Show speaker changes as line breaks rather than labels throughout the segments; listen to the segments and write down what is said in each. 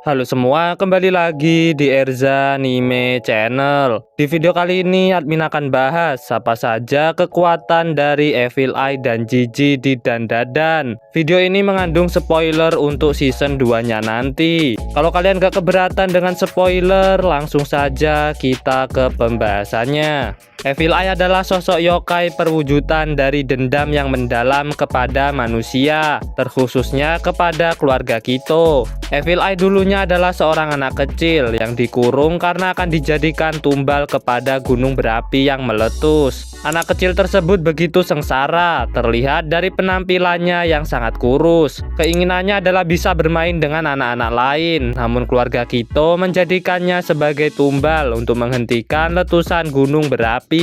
Halo semua, kembali lagi di Erza Anime Channel. Di video kali ini admin akan bahas apa saja kekuatan dari Evil Eye dan Jiji di Dandadan. Video ini mengandung spoiler untuk season 2-nya nanti. Kalau kalian gak keberatan dengan spoiler, langsung saja kita ke pembahasannya. Evil Eye adalah sosok yokai perwujudan dari dendam yang mendalam kepada manusia, terkhususnya kepada keluarga Kito. Evil Eye dulunya adalah seorang anak kecil yang dikurung karena akan dijadikan tumbal kepada gunung berapi yang meletus. Anak kecil tersebut begitu sengsara, terlihat dari penampilannya yang sangat kurus. Keinginannya adalah bisa bermain dengan anak-anak lain, namun keluarga Kito menjadikannya sebagai tumbal untuk menghentikan letusan gunung berapi.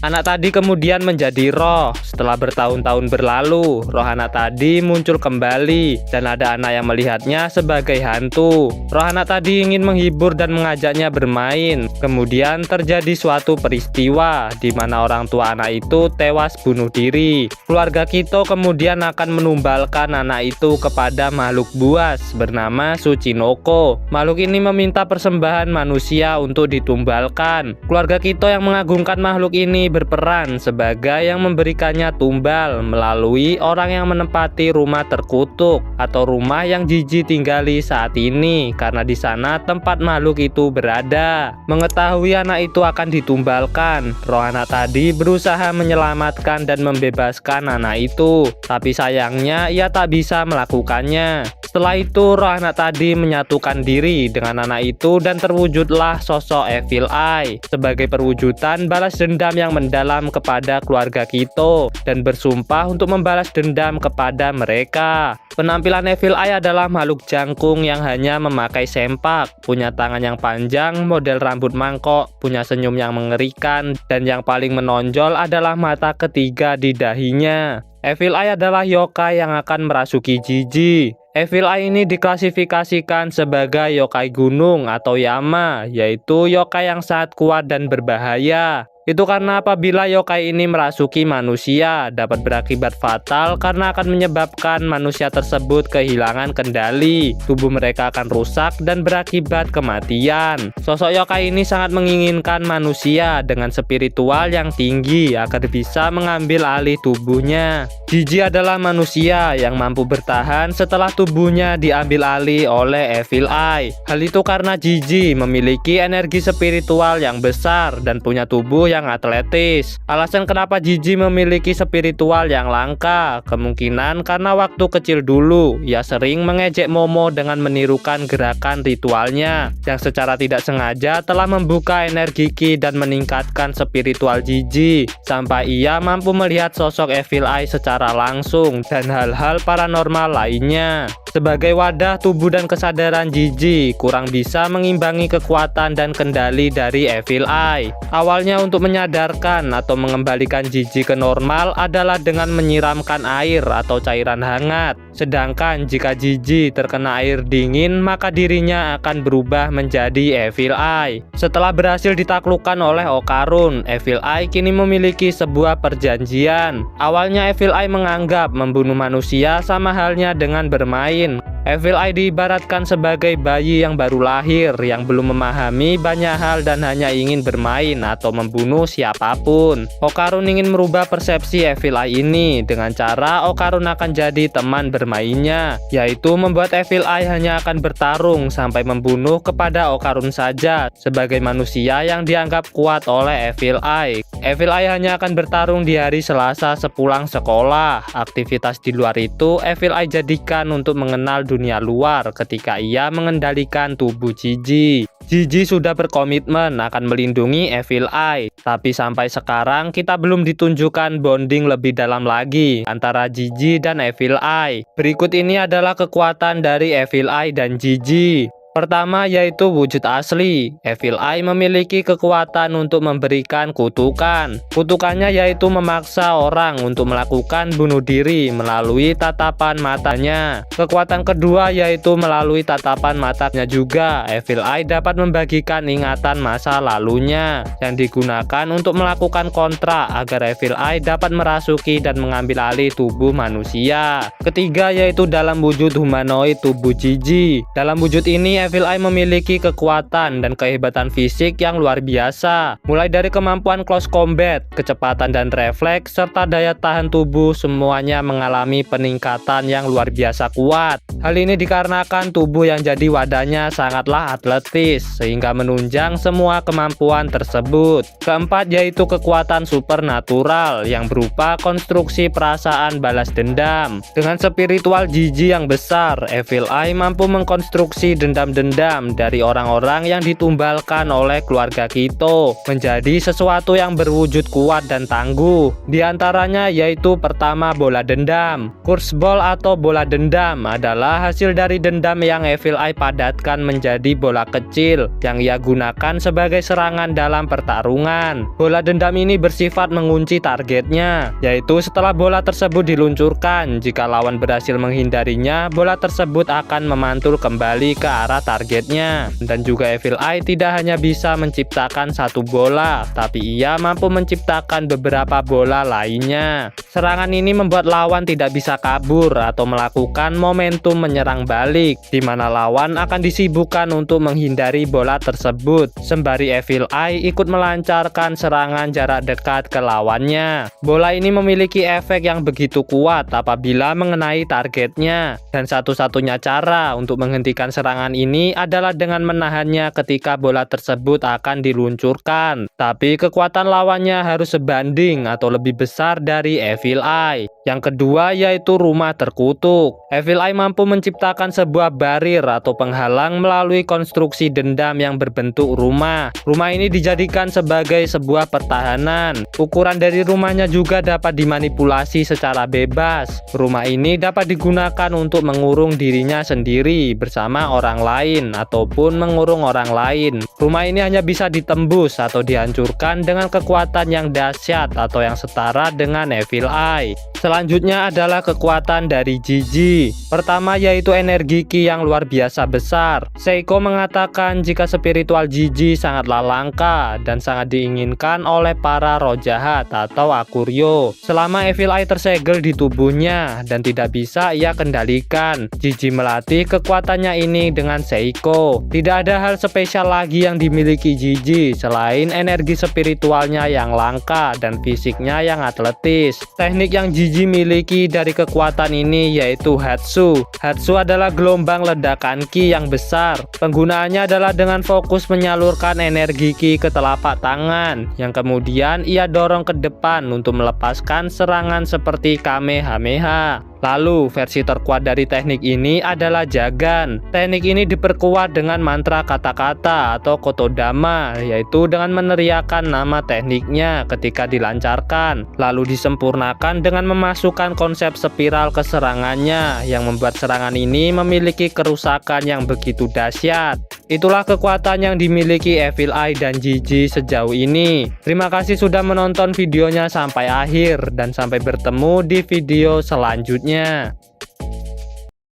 Anak tadi kemudian menjadi roh. Setelah bertahun-tahun berlalu, roh anak tadi muncul kembali dan ada anak yang melihatnya sebagai hantu. Roh anak tadi ingin menghibur dan mengajaknya bermain. Kemudian terjadi suatu peristiwa di mana orang tua anak itu tewas bunuh diri. Keluarga Kito kemudian akan menumbalkan anak itu kepada makhluk buas bernama Tsuchinoko. Makhluk ini meminta persembahan manusia untuk ditumbalkan. Keluarga Kito yang mengagungkan makhluk ini berperan sebagai yang memberikannya tumbal melalui orang yang menempati rumah terkutuk atau rumah yang Jiji tinggali saat ini, karena di sana tempat makhluk itu berada. Mengetahui anak itu akan ditumbalkan, roh anak tadi berusaha menyelamatkan dan membebaskan anak itu, tapi sayangnya ia tak bisa melakukannya. Setelah itu roh anak tadi menyatukan diri dengan anak itu dan terwujudlah sosok Evil Eye sebagai perwujudan balas dendam yang mendalam kepada keluarga Kito dan bersumpah untuk membalas dendam kepada mereka. Penampilan Evil Eye adalah makhluk jangkung yang hanya memakai sempak, punya tangan yang panjang, model rambut mangkok, punya senyum yang mengerikan, dan yang paling menonjol adalah mata ketiga di dahinya. Evil Eye adalah yokai yang akan merasuki Jiji. Evil Eye ini diklasifikasikan sebagai yokai gunung atau Yama, yaitu yokai yang sangat kuat dan berbahaya. Itu karena apabila yokai ini merasuki manusia, dapat berakibat fatal karena akan menyebabkan manusia tersebut kehilangan kendali. Tubuh mereka akan rusak dan berakibat kematian. Sosok yokai ini sangat menginginkan manusia dengan spiritual yang tinggi agar bisa mengambil alih tubuhnya. Jiji adalah manusia yang mampu bertahan setelah tubuhnya diambil alih oleh Evil Eye. Hal itu karena Jiji memiliki energi spiritual yang besar dan punya tubuh yang atletis. Alasan kenapa Jiji memiliki spiritual yang langka kemungkinan karena waktu kecil dulu ia sering mengejek Momo dengan menirukan gerakan ritualnya yang secara tidak sengaja telah membuka energi Ki dan meningkatkan spiritual Jiji sampai ia mampu melihat sosok Evil Eye secara langsung dan hal-hal paranormal lainnya. Sebagai wadah tubuh dan kesadaran Jiji kurang bisa mengimbangi kekuatan dan kendali dari Evil Eye. Awalnya untuk menyadarkan atau mengembalikan Jiji ke normal adalah dengan menyiramkan air atau cairan hangat. Sedangkan jika Jiji terkena air dingin, maka dirinya akan berubah menjadi Evil Eye. Setelah berhasil ditaklukkan oleh Okarun, Evil Eye kini memiliki sebuah perjanjian. Awalnya Evil Eye menganggap membunuh manusia sama halnya dengan bermain. Evil Eye diibaratkan sebagai bayi yang baru lahir yang belum memahami banyak hal dan hanya ingin bermain atau membunuh siapapun. Okarun ingin merubah persepsi Evil Eye ini dengan cara Okarun akan jadi teman bermainnya, yaitu membuat Evil Eye hanya akan bertarung sampai membunuh kepada Okarun saja sebagai manusia yang dianggap kuat oleh Evil Eye. Evil Eye hanya akan bertarung di hari Selasa sepulang sekolah. Aktivitas di luar itu Evil Eye jadikan untuk mengenal dunia luar ketika ia mengendalikan tubuh Jiji. Jiji sudah berkomitmen akan melindungi Evil Eye, tapi sampai sekarang kita belum ditunjukkan bonding lebih dalam lagi antara Jiji dan Evil Eye. Berikut ini adalah kekuatan dari Evil Eye dan Jiji. Pertama yaitu wujud asli. Evil Eye memiliki kekuatan untuk memberikan kutukan. Kutukannya yaitu memaksa orang untuk melakukan bunuh diri melalui tatapan matanya. Kekuatan kedua yaitu melalui tatapan matanya juga. Evil Eye dapat membagikan ingatan masa lalunya yang digunakan untuk melakukan kontra agar Evil Eye dapat merasuki dan mengambil alih tubuh manusia. Ketiga yaitu dalam wujud humanoid tubuh Jiji. Dalam wujud ini Evil Eye memiliki kekuatan dan kehebatan fisik yang luar biasa. Mulai dari kemampuan close combat, kecepatan dan refleks, serta daya tahan tubuh semuanya mengalami peningkatan yang luar biasa kuat. Hal ini dikarenakan tubuh yang jadi wadahnya sangatlah atletis, sehingga menunjang semua kemampuan tersebut. Keempat yaitu kekuatan supernatural yang berupa konstruksi perasaan balas dendam. Dengan spiritual jijik yang besar, Evil Eye mampu mengkonstruksi dendam-dendam dari orang-orang yang ditumbalkan oleh keluarga Kito menjadi sesuatu yang berwujud kuat dan tangguh. Di antaranya yaitu pertama, bola dendam. Curse Ball atau bola dendam adalah hasil dari dendam yang Evil Eye padatkan menjadi bola kecil yang ia gunakan sebagai serangan dalam pertarungan. Bola dendam ini bersifat mengunci targetnya, yaitu setelah bola tersebut diluncurkan, jika lawan berhasil menghindarinya, bola tersebut akan memantul kembali ke arah targetnya. Dan juga Evil Eye tidak hanya bisa menciptakan satu bola, tapi ia mampu menciptakan beberapa bola lainnya. Serangan ini membuat lawan tidak bisa kabur atau melakukan momentum menyerang balik, di mana lawan akan disibukkan untuk menghindari bola tersebut, sembari Evil Eye ikut melancarkan serangan jarak dekat ke lawannya. Bola ini memiliki efek yang begitu kuat apabila mengenai targetnya, dan satu-satunya cara untuk menghentikan serangan ini adalah dengan menahannya ketika bola tersebut akan diluncurkan. Tapi kekuatan lawannya harus sebanding atau lebih besar dari Evil Eye. Yang kedua yaitu rumah terkutuk. Evil Eye mampu menciptakan sebuah barir atau penghalang melalui konstruksi dendam yang berbentuk rumah. Rumah ini dijadikan sebagai sebuah pertahanan. Ukuran dari rumahnya juga dapat dimanipulasi secara bebas. Rumah ini dapat digunakan untuk mengurung dirinya sendiri bersama orang lain ataupun mengurung orang lain. Rumah ini hanya bisa ditembus atau dihancurkan dengan kekuatan yang dahsyat atau yang setara dengan Evil Eye. Selanjutnya adalah kekuatan dari Jiji. Pertama yaitu energi Ki yang luar biasa besar. Seiko mengatakan jika spiritual Jiji sangatlah langka dan sangat diinginkan oleh para roh jahat atau Akuryo. Selama Evil Eye tersegel di tubuhnya dan tidak bisa ia kendalikan, Jiji melatih kekuatannya ini dengan Seiko. Tidak ada hal spesial lagi yang dimiliki Jiji selain energi spiritualnya yang langka dan fisiknya yang atletis. Teknik yang Jiji miliki dari kekuatan ini yaitu Hatsu. Hatsu adalah gelombang ledakan Ki yang besar. Penggunaannya adalah dengan fokus menyalurkan energi Ki ke telapak tangan, yang kemudian ia dorong ke depan untuk melepaskan serangan seperti Kamehameha. Lalu versi terkuat dari teknik ini adalah Jagan. Teknik ini diperkuat dengan mantra kata-kata atau Kotodama, yaitu dengan meneriakkan nama tekniknya ketika dilancarkan, lalu disempurnakan dengan memasukkan konsep spiral ke serangannya yang membuat serangan ini memiliki kerusakan yang begitu dahsyat. Itulah kekuatan yang dimiliki Evil Eye dan Jiji sejauh ini. Terima kasih sudah menonton videonya sampai akhir, dan sampai bertemu di video selanjutnya.